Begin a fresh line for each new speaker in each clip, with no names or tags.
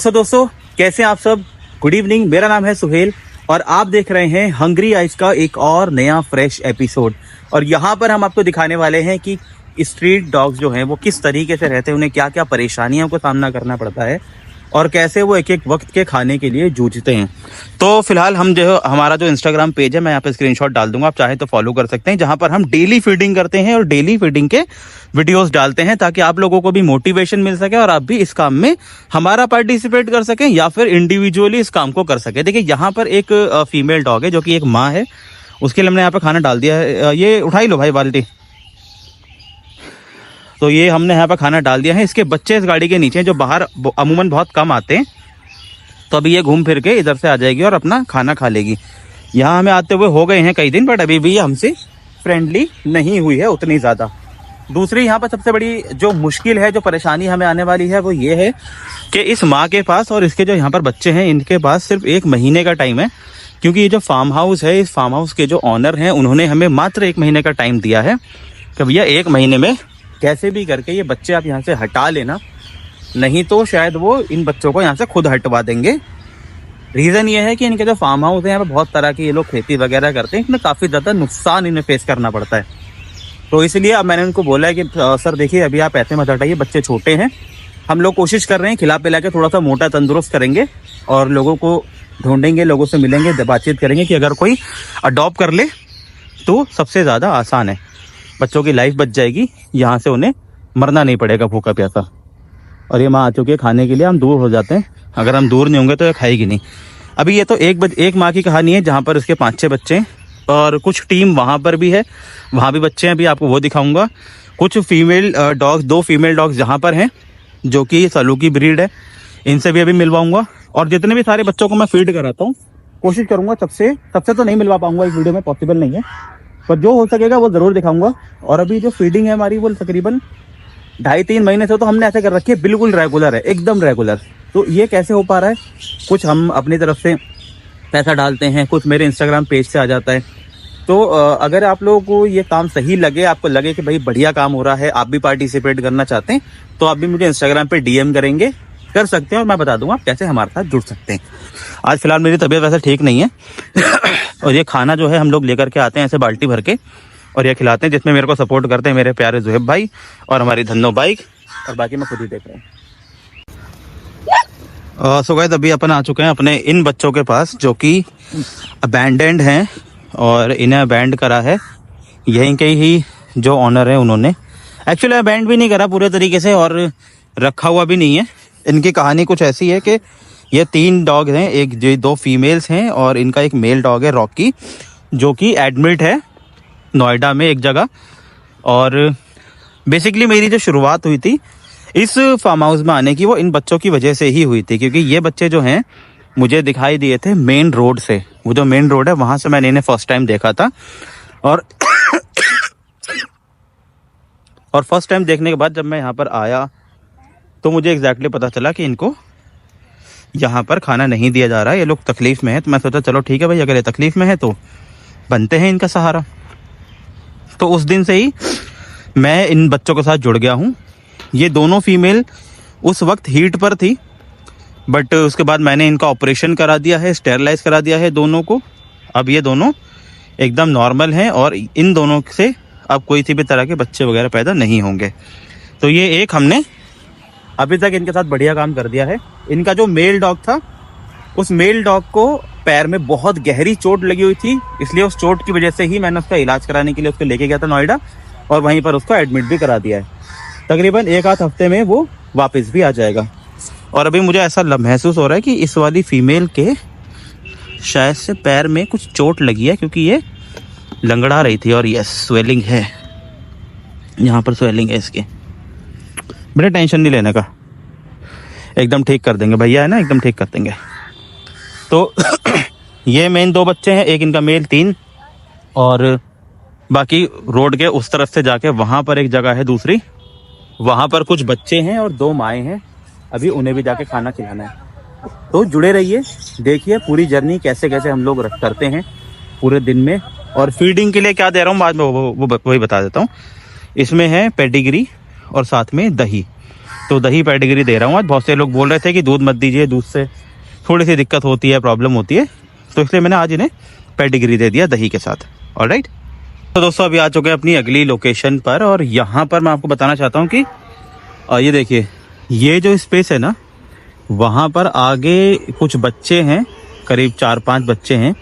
दोस्तों कैसे हैं आप सब। गुड इवनिंग, मेरा नाम है सुहेल और आप देख रहे हैं हंग्री आइज का एक और नया फ्रेश एपिसोड। और यहाँ पर हम आपको दिखाने वाले हैं कि स्ट्रीट डॉग्स जो हैं वो किस तरीके से रहते हैं, उन्हें क्या क्या परेशानियों का सामना करना पड़ता है और कैसे वो एक एक वक्त के खाने के लिए जूझते हैं। तो फिलहाल हम जो हमारा जो इंस्टाग्राम पेज है मैं यहाँ पे स्क्रीनशॉट डाल दूंगा, आप चाहे तो फॉलो कर सकते हैं, जहाँ पर हम डेली फीडिंग करते हैं और डेली फीडिंग के वीडियोस डालते हैं ताकि आप लोगों को भी मोटिवेशन मिल सके और आप भी इस काम में हमारा पार्टिसिपेट कर सकें या फिर इंडिविजुअली इस काम को कर सके। देखिए यहाँ पर एक फीमेल डॉग है जो कि एक माँ है, उसके लिए हमने यहाँ पे खाना डाल दिया है। ये उठा ही लो भाई बाल्टी। तो ये हमने यहाँ पर खाना डाल दिया है। इसके बच्चे इस गाड़ी के नीचे जो बाहर अमूमन बहुत कम आते हैं, तो अभी ये घूम फिर के इधर से आ जाएगी और अपना खाना खा लेगी। यहाँ हमें आते हुए हो गए हैं कई दिन, बट अभी भी ये हमसे फ्रेंडली नहीं हुई है उतनी ज़्यादा। दूसरी यहाँ पर सबसे बड़ी जो मुश्किल है, जो परेशानी हमें आने वाली है, वो ये है कि इस माँ के पास और इसके जो यहाँ पर बच्चे हैं इनके पास सिर्फ 1 महीने का टाइम है, क्योंकि ये जो फार्म हाउस है, इस फार्म हाउस के जो ऑनर हैं उन्होंने हमें मात्र 1 महीने का टाइम दिया है कि भैया 1 महीने में कैसे भी करके ये बच्चे आप यहाँ से हटा लेना, नहीं तो शायद वो इन बच्चों को यहाँ से खुद हटवा देंगे। रीज़न ये है कि इनके जो फार्म हाउस है यहाँ पे बहुत तरह की ये लोग खेती वगैरह करते हैं, इसमें काफ़ी ज़्यादा नुकसान इन्हें फेस करना पड़ता है। तो इसलिए अब मैंने उनको बोला है कि सर देखिए अभी आप ऐसे मत हटाइए, बच्चे छोटे हैं, हम लोग कोशिश कर रहे हैं खिला पिला के थोड़ा सा मोटा तंदुरुस्त करेंगे और लोगों को ढूंढेंगे, लोगों से मिलेंगे, बातचीत करेंगे कि अगर कोई अडॉप्ट कर ले तो सबसे ज़्यादा आसान है, बच्चों की लाइफ बच जाएगी, यहाँ से उन्हें मरना नहीं पड़ेगा भूखा प्यासा। और ये माँ आ चुकी है खाने के लिए, हम दूर हो जाते हैं, अगर हम दूर नहीं होंगे तो ये खाएगी नहीं। अभी ये तो एक माँ की कहानी है जहाँ पर उसके 5-6 बच्चे हैं और कुछ टीम वहाँ पर भी है, वहाँ भी बच्चे हैं, अभी आपको वो दिखाऊंगा। कुछ फीमेल डॉग्स, 2 फीमेल डॉग्स जहाँ पर हैं जो कि सलूकी ब्रीड है, इनसे भी अभी मिलवाऊंगा। और जितने भी सारे बच्चों को मैं फीड कराता हूँ कोशिश करूँगा सबसे तो नहीं मिलवा पाऊंगा इस वीडियो में, पॉसिबल नहीं है, पर जो हो सकेगा वो ज़रूर दिखाऊंगा। और अभी जो फीडिंग है हमारी वो तकरीबन 2.5-3 महीने से तो हमने ऐसे कर रखी है, बिल्कुल रेगुलर है, एकदम रेगुलर। तो ये कैसे हो पा रहा है, कुछ हम अपनी तरफ से पैसा डालते हैं, कुछ मेरे इंस्टाग्राम पेज से आ जाता है। तो अगर आप लोगों को ये काम सही लगे, आपको लगे कि भाई बढ़िया काम हो रहा है, आप भी पार्टिसिपेट करना चाहते हैं, तो आप भी मुझे इंस्टाग्राम पे DM करेंगे, कर सकते हैं और मैं बता दूंगा आप कैसे हमारे साथ जुड़ सकते हैं। आज फिलहाल मेरी तबीयत वैसे ठीक नहीं है और ये खाना जो है हम लोग लेकर के आते हैं ऐसे बाल्टी भर के और ये खिलाते हैं, जिसमें मेरे को सपोर्ट करते हैं मेरे प्यारे जुहेब भाई और हमारी धन्नो बाइक, और बाकी मैं खुद ही देख रहा हूँ। सो गाइस अभी अपन आ चुके हैं अपने इन बच्चों के पास जो कि अबैंडेंड हैं और इन्हें अबैंड करा है यहीं के ही जो ऑनर है उन्होंने। एक्चुअली अबैंड भी नहीं करा पूरे तरीके से और रखा हुआ भी नहीं है। इनकी कहानी कुछ ऐसी है कि ये 3 डॉग हैं, एक 2 फीमेल्स हैं और इनका एक मेल डॉग है रॉकी, जो कि एडमिट है नोएडा में एक जगह। और बेसिकली मेरी जो शुरुआत हुई थी इस फार्म हाउस में आने की, वो इन बच्चों की वजह से ही हुई थी, क्योंकि ये बच्चे जो हैं मुझे दिखाई दिए थे मेन रोड से, वो जो मेन रोड है वहाँ से मैंने इन्हें फर्स्ट टाइम देखा था। और फर्स्ट टाइम देखने के बाद जब मैं यहाँ पर आया तो मुझे एग्जैक्टली पता चला कि इनको यहाँ पर खाना नहीं दिया जा रहा है, ये लोग तकलीफ़ में है। तो मैं सोचा चलो ठीक है भाई, अगर ये तकलीफ़ में है तो बनते हैं इनका सहारा। तो उस दिन से ही मैं इन बच्चों के साथ जुड़ गया हूँ। ये दोनों फीमेल उस वक्त हीट पर थी, बट उसके बाद मैंने इनका ऑपरेशन करा दिया है, स्टेरलाइज करा दिया है दोनों को। अब ये दोनों एकदम नॉर्मल हैं और इन दोनों से अब कोई सी भी तरह के बच्चे वगैरह पैदा नहीं होंगे। तो ये एक हमने अभी तक इनके साथ बढ़िया काम कर दिया है। इनका जो मेल डॉग था, उस मेल डॉग को पैर में बहुत गहरी चोट लगी हुई थी, इसलिए उस चोट की वजह से ही मैंने उसका इलाज कराने के लिए उसको लेके गया था नोएडा और वहीं पर उसको एडमिट भी करा दिया है। तकरीबन 1-8 हफ्ते में वो वापस भी आ जाएगा। और अभी मुझे ऐसा महसूस हो रहा है कि इस वाली फीमेल के शायद से पैर में कुछ चोट लगी है, क्योंकि ये लंगड़ा रही थी और यस स्वेलिंग है, यहाँ पर स्वेलिंग है इसके। बड़े टेंशन नहीं लेने का, एकदम ठीक कर देंगे भैया, है ना, एकदम ठीक कर देंगे। तो ये मेन 2 बच्चे हैं, एक इनका मेल 3, और बाकी रोड के उस तरफ से जाके वहाँ पर एक जगह है दूसरी, वहाँ पर कुछ बच्चे हैं और 2 माएँ हैं, अभी उन्हें भी जाके खाना खिलाना है। तो जुड़े रहिए, देखिए पूरी जर्नी कैसे कैसे हम लोग करते हैं पूरे दिन में। और फीडिंग के लिए क्या दे रहा हूँ बाद में वही बता देता हूँ। इसमें है पेडिग्री और साथ में दही। तो दही पेडिग्री दे रहा हूँ आज। बहुत से लोग बोल रहे थे कि दूध मत दीजिए, दूध से थोड़ी सी दिक्कत होती है, प्रॉब्लम होती है, तो इसलिए मैंने आज इन्हें पेडिग्री दे दिया दही के साथ। ऑलराइट, तो दोस्तों अभी आ चुके हैं अपनी अगली लोकेशन पर, और यहाँ पर मैं आपको बताना चाहता हूँ कि ये देखिए, ये जो स्पेस है ना, वहाँ पर आगे कुछ बच्चे हैं, करीब 4-5 बच्चे हैं,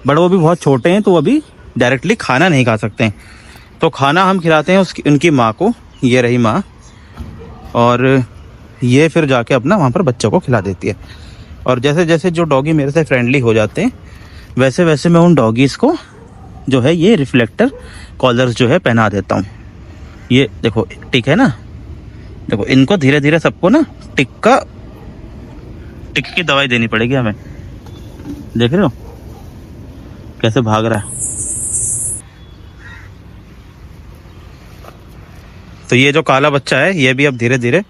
बट वो भी बहुत छोटे हैं, तो अभी डायरेक्टली खाना नहीं खा सकते हैं। तो खाना हम खिलाते हैं उनकी माँ को, ये रही माँ, और ये फिर जाके अपना वहाँ पर बच्चों को खिला देती है। और जैसे जैसे जो डॉगी मेरे से फ्रेंडली हो जाते हैं, वैसे वैसे मैं उन डॉगीज़ को जो है ये रिफ्लेक्टर कॉलर्स जो है पहना देता हूँ। ये देखो टिक है ना, देखो इनको धीरे धीरे सबको ना टिक की दवाई देनी पड़ेगी हमें। देख रहे हो कैसे भाग रहा है। तो ये जो काला बच्चा है, ये भी अब धीरे धीरे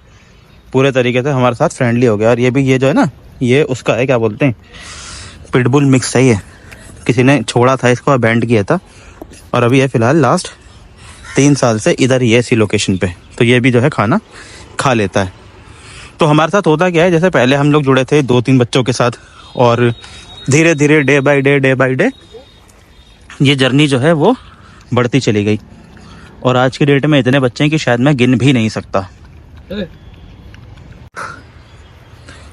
पूरे तरीके से हमारे साथ फ्रेंडली हो गया। और ये भी, ये जो है ना, ये उसका है, क्या बोलते हैं, पिटबुल मिक्स है। ये किसी ने छोड़ा था इसको, अबैंड किया था, और अभी है फिलहाल लास्ट 3 साल से इधर ही है इसी लोकेशन पे। तो ये भी जो है खाना खा लेता है। तो हमारे साथ होता क्या है, जैसे पहले हम लोग जुड़े थे 2-3 बच्चों के साथ, और धीरे धीरे डे बाय डे ये जर्नी जो है वो बढ़ती चली गई, और आज की डेट में इतने बच्चे हैं कि शायद मैं गिन भी नहीं सकता।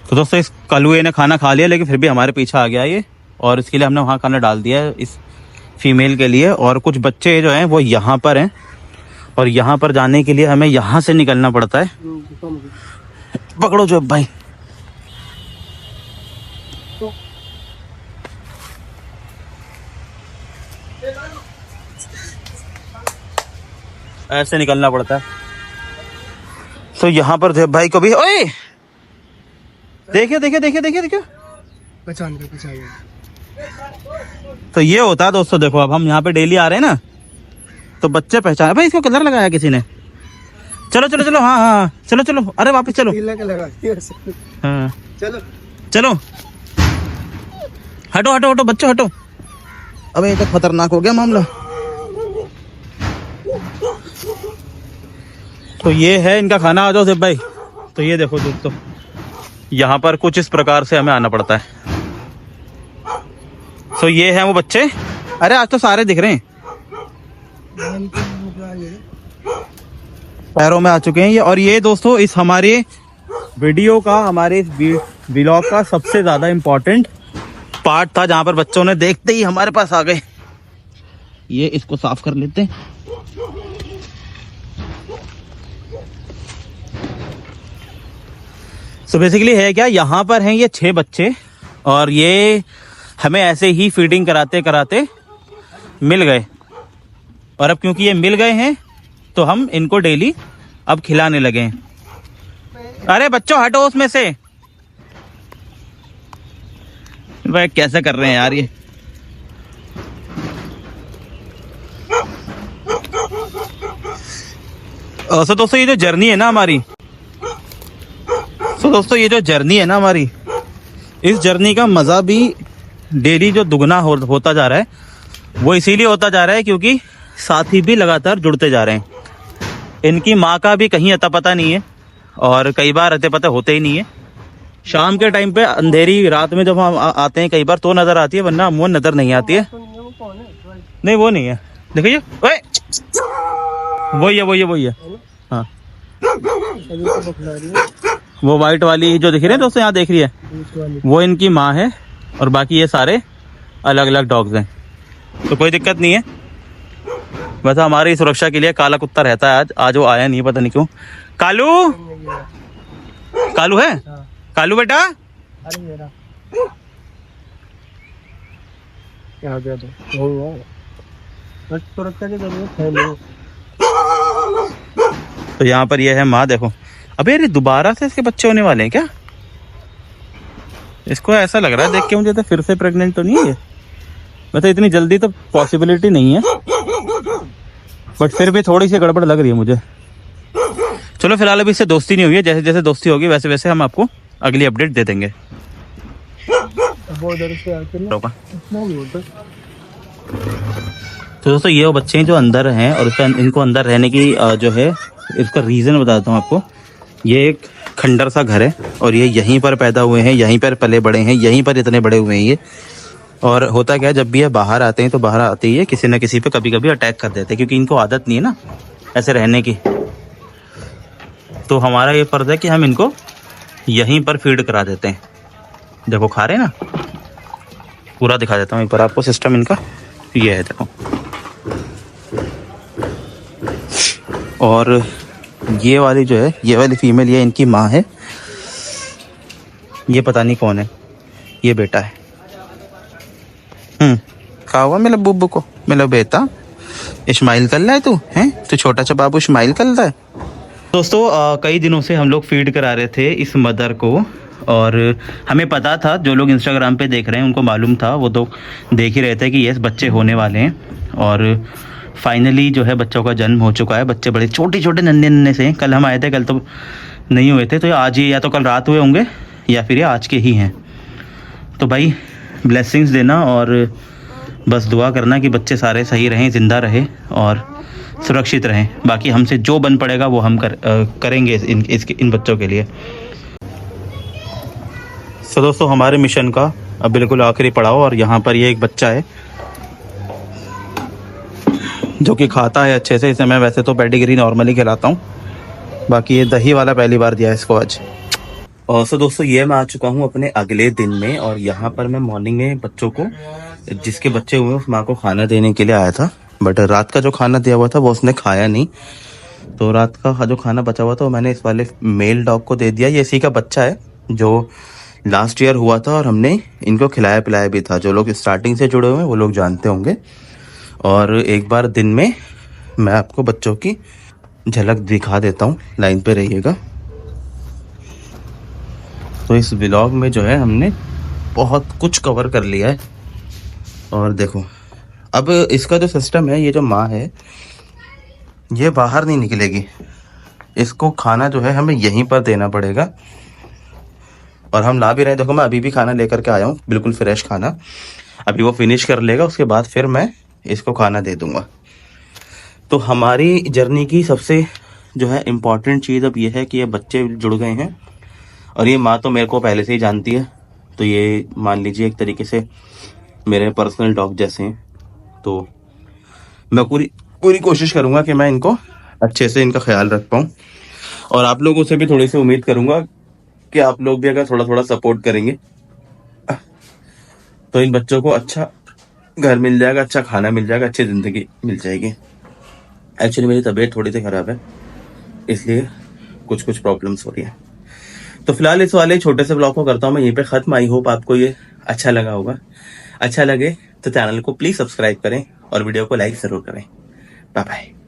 तो दोस्तों इस कलुए ने खाना खा लिया, लेकिन फिर भी हमारे पीछे आ गया ये, और इसके लिए हमने वहाँ खाना डाल दिया है इस फीमेल के लिए। और कुछ बच्चे जो हैं वो यहाँ पर हैं, और यहाँ पर जाने के लिए हमें यहाँ से निकलना पड़ता है। पकड़ो जो भाई, ऐसे निकलना पड़ता है। तो यहाँ पर देव भाई को भी, ओए देखिए देखिए देखिए देखिए देखिए,
पहचान गए।
तो ये होता है दोस्तों। देखो अब हम यहाँ पे डेली आ रहे हैं ना, तो बच्चे पहचान, भाई इसको कलर लगाया किसी ने। चलो चलो चलो, हाँ हाँ चलो चलो, अरे वापस चलो, हाँ
चलो
चलो, हटो हटो हटो बच्चों हटो। अबे ये तो खतरनाक हो गया मामला। तो ये है इनका खाना। आ जाओ सिर्फ भाई। तो ये देखो दोस्तों, यहाँ पर कुछ इस प्रकार से हमें आना पड़ता है। तो ये है वो बच्चे, अरे आज तो सारे दिख रहे हैं, पैरों में आ चुके हैं ये। और ये दोस्तों इस हमारे वीडियो का, हमारे व्लॉग का सबसे ज्यादा इम्पोर्टेंट पार्ट था, जहां पर बच्चों ने देखते ही हमारे पास आ गए। ये इसको साफ कर लेते हैं। तो बेसिकली है क्या, यहाँ पर हैं ये 6 बच्चे, और ये हमें ऐसे ही फीडिंग कराते कराते मिल गए। और अब क्योंकि ये मिल गए हैं, तो हम इनको डेली अब खिलाने लगे हैं। अरे बच्चों हटो उसमें से, भाई कैसे कर रहे हैं यार ये। तो दोस्तों ये जो जर्नी है ना हमारी, तो दोस्तों ये जो जर्नी है ना हमारी, इस जर्नी का मज़ा भी डेली जो दुगना होता जा रहा है, वो इसीलिए होता जा रहा है क्योंकि साथी भी लगातार जुड़ते जा रहे हैं। इनकी माँ का भी कहीं अता पता नहीं है, और कई बार अते पता होते ही नहीं है। शाम के टाइम पे अंधेरी रात में जब हम आते हैं कई बार तो नज़र आती है, वरना अमूमन नज़र नहीं आती है। नहीं वो नहीं है, देखिए ओए वही है हाँ, वो वाइट वाली जो दिख रही है दोस्तों, यहाँ देख रही है, वो इनकी माँ है, और बाकी ये सारे अलग अलग डॉग्स हैं। तो कोई दिक्कत नहीं है, वैसे हमारी सुरक्षा के लिए काला कुत्ता रहता है। आज वो आया नहीं, पता नहीं क्यों। कालू, कालू है, कालू बेटा, तो यहाँ पर ये है माँ। देखो अबे अरे दोबारा से इसके बच्चे होने वाले हैं क्या? इसको ऐसा लग रहा है देख के मुझे, तो फिर से प्रेग्नेंट तो नहीं है। वैसे इतनी जल्दी तो पॉसिबिलिटी नहीं है, बट फिर भी थोड़ी सी गड़बड़ लग रही है मुझे। चलो फिलहाल अभी इससे दोस्ती नहीं हुई है, जैसे जैसे दोस्ती होगी वैसे वैसे हम आपको अगली अपडेट दे देंगे। तो दोस्तों ये वो बच्चे हैं जो अंदर हैं, और इनको अंदर रहने की जो है इसका रीज़न बताता हूँ आपको। ये एक खंडर सा घर है और ये यहीं पर पैदा हुए हैं, यहीं पर पले बड़े हैं, यहीं पर इतने बड़े हुए हैं ये। और होता क्या है, जब भी ये बाहर आते हैं तो बाहर आते ही ये किसी न किसी पे कभी कभी अटैक कर देते हैं, क्योंकि इनको आदत नहीं है ना ऐसे रहने की। तो हमारा ये फर्ज है कि हम इनको यहीं पर फीड करा देते हैं। देखो खा रहे हैं ना, पूरा दिखा देता हूँ एक बार आपको सिस्टम इनका। ये है देखो, और ये वाली जो है, ये वाली फीमेल, ये इनकी माँ है। ये पता नहीं कौन है, ये बेटा है। कहा हुआ मेरा बुब्बू को, मेरा बेटा इस्माइल कर रहा है तू, हैं तू छोटा सा बाबू इस्माइल कर रहा है। दोस्तों कई दिनों से हम लोग फीड करा रहे थे इस मदर को, और हमें पता था, जो लोग इंस्टाग्राम पे देख रहे हैं उनको मालूम था, वो तो देख ही रहे थे कि यस बच्चे होने वाले हैं। और फाइनली जो है बच्चों का जन्म हो चुका है। बच्चे बड़े छोटे छोटे नन्हे नन्हे से हैं। कल हम आए थे, कल तो नहीं हुए थे, तो आज ही या तो कल रात हुए होंगे या फिर ये आज के ही हैं। तो भाई ब्लेसिंग्स देना और बस दुआ करना कि बच्चे सारे सही रहें, ज़िंदा रहें और सुरक्षित रहें। बाकी हमसे जो बन पड़ेगा वो हम करेंगे इन बच्चों के लिए। तो दोस्तों हमारे मिशन का अब बिल्कुल आखिरी पड़ाव, और यहाँ पर ये एक बच्चा है जो कि खाता है अच्छे से। इसे मैं वैसे तो पेडिग्री नॉर्मली खिलाता हूँ, बाकी ये दही वाला पहली बार दिया है इसको आज। और सो दोस्तों ये मैं आ चुका हूँ अपने अगले दिन में, और यहाँ पर मैं मॉर्निंग में बच्चों को, जिसके बच्चे हुए उस माँ को खाना देने के लिए आया था। बट रात का जो खाना दिया हुआ था वो उसने खाया नहीं, तो रात का जो खाना बचा हुआ था वो मैंने इस वाले मेल डॉग को दे दिया। ये इसी का बच्चा है जो लास्ट ईयर हुआ था, और हमने इनको खिलाया पिलाया भी था। जो लोग स्टार्टिंग से जुड़े हुए हैं वो लोग जानते होंगे। और एक बार दिन में मैं आपको बच्चों की झलक दिखा देता हूँ, लाइन पे रहिएगा। तो इस व्लॉग में जो है हमने बहुत कुछ कवर कर लिया है। और देखो अब इसका जो सिस्टम है, ये जो माँ है ये बाहर नहीं निकलेगी, इसको खाना जो है हमें यहीं पर देना पड़ेगा। और हम ला भी रहे हैं, देखो मैं अभी भी खाना लेकर के आया हूँ, बिल्कुल फ्रेश खाना। अभी वो फिनिश कर लेगा, उसके बाद फिर मैं इसको खाना दे दूंगा। तो हमारी जर्नी की सबसे जो है इम्पॉर्टेंट चीज़ अब ये है कि ये बच्चे जुड़ गए हैं, और ये माँ तो मेरे को पहले से ही जानती है। तो ये मान लीजिए एक तरीके से मेरे पर्सनल डॉग जैसे हैं। तो मैं पूरी कोशिश करूँगा कि मैं इनको अच्छे से इनका ख्याल रख पाऊँ, और आप लोगों से भी थोड़ी सी उम्मीद करूँगा कि आप लोग भी अगर थोड़ा थोड़ा सपोर्ट करेंगे तो इन बच्चों को अच्छा घर मिल जाएगा, अच्छा खाना मिल जाएगा, अच्छी ज़िंदगी मिल जाएगी। एक्चुअली मेरी तबीयत थोड़ी सी ख़राब है, इसलिए कुछ प्रॉब्लम्स हो रही है। तो फिलहाल इस वाले छोटे से ब्लॉग को करता हूँ मैं यहीं पे ख़त्म। आई होप आपको ये अच्छा लगा होगा। अच्छा लगे तो चैनल को प्लीज़ सब्सक्राइब करें और वीडियो को लाइक ज़रूर करें। Bye bye.